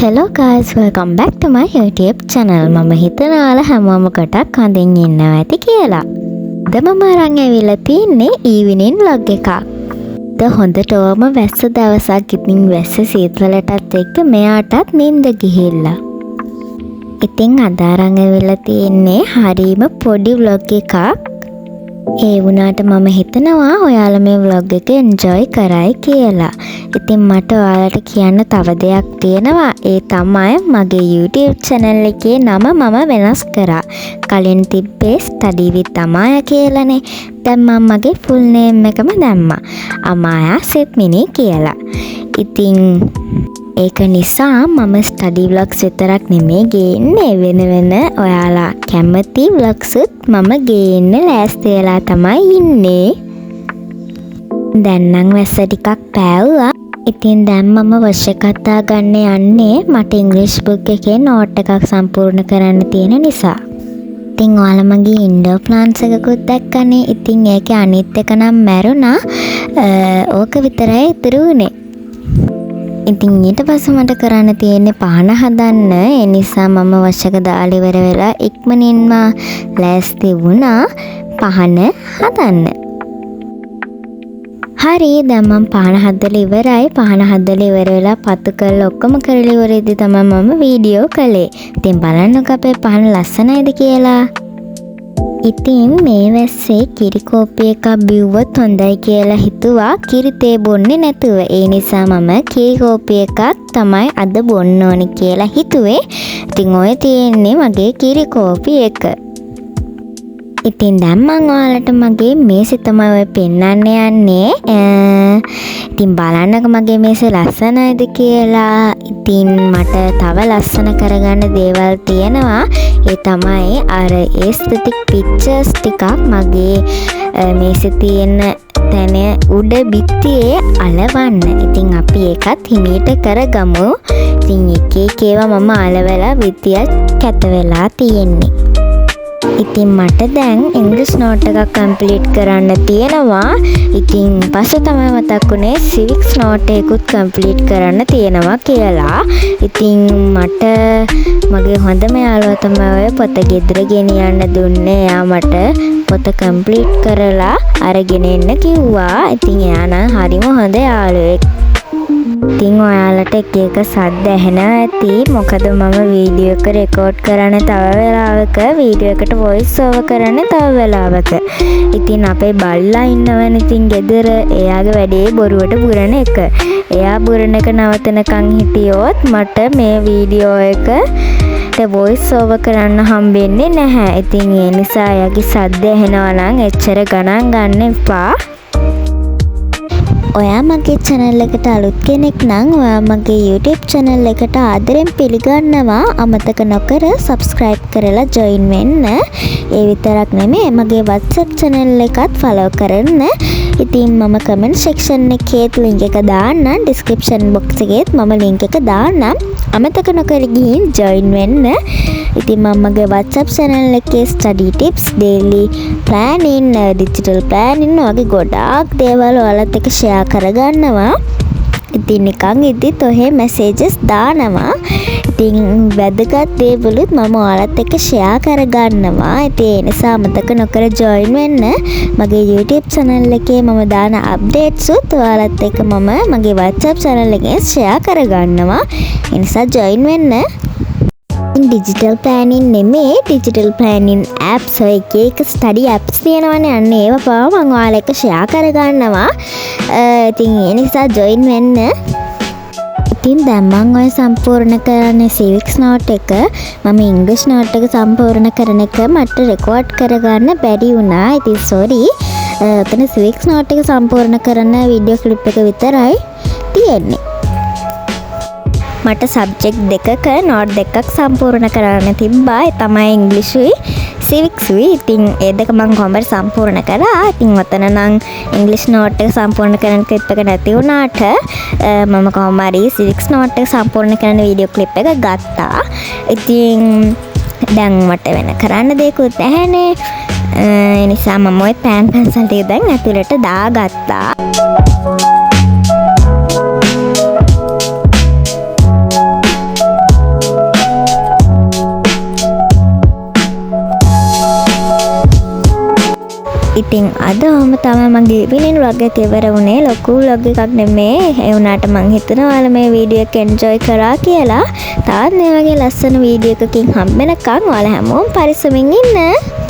Hello guys, welcome back to my YouTube channel. මම හිතනවා ඔයාලා හැමෝම කොටක් හොඳින් ඉන්නවා ඇති කියලා. අද මම අරන් ඇවිල්ලා තින්නේ evening vlog එකක්. හොඳටම වැස්ස දවසක් ඉතින් වැස්ස සීතලටත් එක්ක මෙයාටත් නිින්ද ගිහිල්ලා. ඉතින් අද අරන් ඇවිල්ලා තින්නේ හරීම පොඩි vlog එකක්. ඒ වුණාට මම හිතනවා ඔයාලා මේ vlog එක enjoy කරයි කියලා. ඉතින් මට ඔයාලට කියන්න තව දෙයක් තියෙනවා. ඒ තමයි මගේ YouTube channel එකේ නම මම වෙනස් කරා. කලින් තිබ්බේ study with Amaya කියලානේ. දැන් මම මගේ full name එකම දැම්මා. Amaya Sethmini කියලා. ඉතින් ඒක නිසා මම study vlogs විතරක් නෙමෙයි ගේන්නේ වෙන ඔයාලා කැමති vlogs මම ගේන්න ලෑස්ති වෙලා තමයි ඉන්නේ. දැන් නම් වැස්ස ටිකක් පෑවුවා. ඉතින් දැන් මම වශ කතා ගන්න යන්නේ මට ඉංග්‍රීසි බුක් එකේ නෝට් එකක් සම්පූර්ණ කරන්න තියෙන නිසා. ඉතින් ඔයාලා මගේ ඉන්ඩෝර් ප්ලාන්ට්ස් එකකුත් දැක්කනේ. ඉතින් ඒකේ අනිත් එක නම් මැරුණා. ඕක විතරයි ඉතුරු වුණේ. ඉතින් ඊට පස්සේ මට කරන්න තියෙන්නේ පහන හදන්න. ඒ නිසා මම වශක දාලා ඉවර වෙලා ඉක්මනින්ම ලෑස්ති වුණා පහන හදන්න. හරි දැන් මම පහන හදලා ඉවරයි. පහන හදලා ඉවර වෙලා පතු කරලා ඔක්කොම කරලා ඉවරෙද්දි තමයි මම වීඩියෝ කළේ. ඉතින් බලන්නකෝ අපේ පහන ලස්සනයිද කියලා. ඉතින් මේ වැස්සේ කිරි කෝපි එකක් බිව්වොත් හොඳයි කියලා හිතුවා කිරි තේ බොන්නේ නැතුව. ඒ නිසා මම කිරි කෝපි එකක් තමයි අද බොන්න ඕනි කියලා හිතුවේ. ඉතින් ඔය තියෙන්නේ මගේ කිරි කෝපි එක. ඉතින් දැන් මම ඔයාලට මගේ මේසෙ තමයි ඔය පෙන්නන්න යන්නේ. ඉතින් බලන්නකෝ මගේ මේසෙ ලස්සනයිද කියලා. ඉතින් මට තව ලස්සන කරගන්න දේවල් තියෙනවා. ඒ තමයි අර aesthetic pictures ටිකක් මගේ මේසෙ තියෙන තැන උඩ බිත්තියේ අලවන්න. ඉතින් අපි ඒකත් හිමීට කරගමු. ඉතින් එක ඒවා මම අලවලා බිත්තියක් කැත වෙලා තියෙන්නේ. ඉතින් මට දැන් ඉංග්‍රීසි නෝට් එකක් කම්ප්ලීට් කරන්න තියෙනවා. ඉතින් පස්සේ තමයි මතක් වුණේ සිවික්ස් නෝට් එකකුත් කම්ප්ලීට් කරන්න තියෙනවා කියලා. ඉතින් මට මගේ හොඳම යාළුවා තමයි ඔය පොත ගෙදර ගෙනියන්න දුන්නේ. එයා මට පොත කම්ප්ලීට් කරලා අරගෙන එන්න කිව්වා. ඉතින් එයා නම් හරිම හොඳ යාළුවෙක්. ඉතින් ඔයාලට එක සද්ද ඇහෙනවා ඇති. මොකද මම වීඩියෝ එක රෙකෝඩ් කරන්න තව වෙලාවක වීඩියෝ එකට වොයිස් ඕවර් කරන්න තව වෙලාවක. ඉතින් අපේ බල්ලා ඉන්නවනේ ඉතින් ගෙදර. එයාගේ වැඩේ බොරුවට බුරන එක. එයා බුරන එක නවතනකන් හිටියොත් මට මේ වීඩියෝ එකට වොයිස් ඕවර් කරන්න හම්බෙන්නේ නැහැ. ඉතින් ඒ නිසා එයාගේ සද්ද ඇහෙනවා නම් එච්චර ගණන් ගන්න එපා. ඔයා මගේ channel එකට අලුත් කෙනෙක් නම් ඔයා මගේ YouTube channel එකට ආදරෙන් පිළිගන්නවා. අමතක නොකර subscribe කරලා join වෙන්න. ඒ විතරක් නෙමෙයි මගේ WhatsApp channel එකත් follow කරන්න. ඉතින් මම comment section එකේ link එක දාන්නම්. description box එකේත් මම link එක දාන්නම්. අමතක නොකර ගිහින් join වෙන්න. ඉතින් මම මගේ WhatsApp channel එකේ study tips, daily planning, digital planning වගේ ගොඩාක් දේවල් ඔයාලත් එක්ක share කරගන්නවා. ඉතින් නිකන් ඉද්දිත් ඔහේ messages දානවා. ඉතින් වැදගත් දේවලුත් මම ඔයාලත් එක්ක share කරගන්නවා. ඉතින් ඒ නිසා අමතක නොකර join වෙන්න. මගේ YouTube channel එකේ මම දාන updates උත් ඔයාලත් එක්ක මම මගේ WhatsApp channel එකෙන් share කරගන්නවා. ඒ නිසා join වෙන්න. ඩිජිටල් ප්ලෑනින් නෙමේ ඩිජිටල් ප්ලෑනින් ඇප්ස් එක ස්ටඩි ඇප්ස් තියෙනවනේ. අන්න ඒවා පාව මම ඔයාලා එක්ක ෂෙයා කරගන්නවා. ඉතින් ඒ නිසා ජොයින් වෙන්න. ඉතින් දැන් මම ඔය සම්පූර්ණ කරන්නේ සිවික්ස් නෝට් එක. මම ඉංග්‍රීසි නෝට් එක සම්පූර්ණ කරන එක මට රෙකෝඩ් කරගන්න බැරි වුණා. ඉතින් සෝරි. ඔතන සිවික්ස් නෝට් එක සම්පූර්ණ කරන වීඩියෝ ක්ලිප් එක විතරයි තියෙන්නේ. මට සබ්ජෙක්ට් දෙකක නෝට් දෙකක් සම්පූර්ණ කරන්න තිබ්බා. ඒ තමයි ඉංග්‍රීසියි සිවික්ස්යි. ඉතින් ඒ දෙක මම කොහොමද සම්පූර්ණ කරා. ඉතින් ඔතන නම් ඉංග්‍රීසි නෝට් එක සම්පූර්ණ කරන ක්ලිප් එක නැති වුණාට මම කොහොම හරි සිවික්ස් නෝට් එක සම්පූර්ණ කරන වීඩියෝ ක්ලිප් එක ගත්තා. ඉතින් දැන් මට වෙන කරන්න දෙයක්වත් නැහැනේ. ඒ නිසා මම ওই පෑන් පැන්සල් ටික දැන් ඇතුළට දාගත්තා. ඉතින් අද ඔහොම තමයි මගේ ඉවිනින් vlog එක ඉවර වුණේ. ලොකු vlog එකක් නෙමේ. ඒ වුණාට මං හිතනවා ඔයාලා මේ වීඩියෝ එක එන්ජොයි කරා කියලා. තවත් මේ වගේ ලස්සන වීඩියෝ එකකින් හම්බ වෙනකන් ඔයාලා හැමෝම පරිස්සමින් ඉන්න.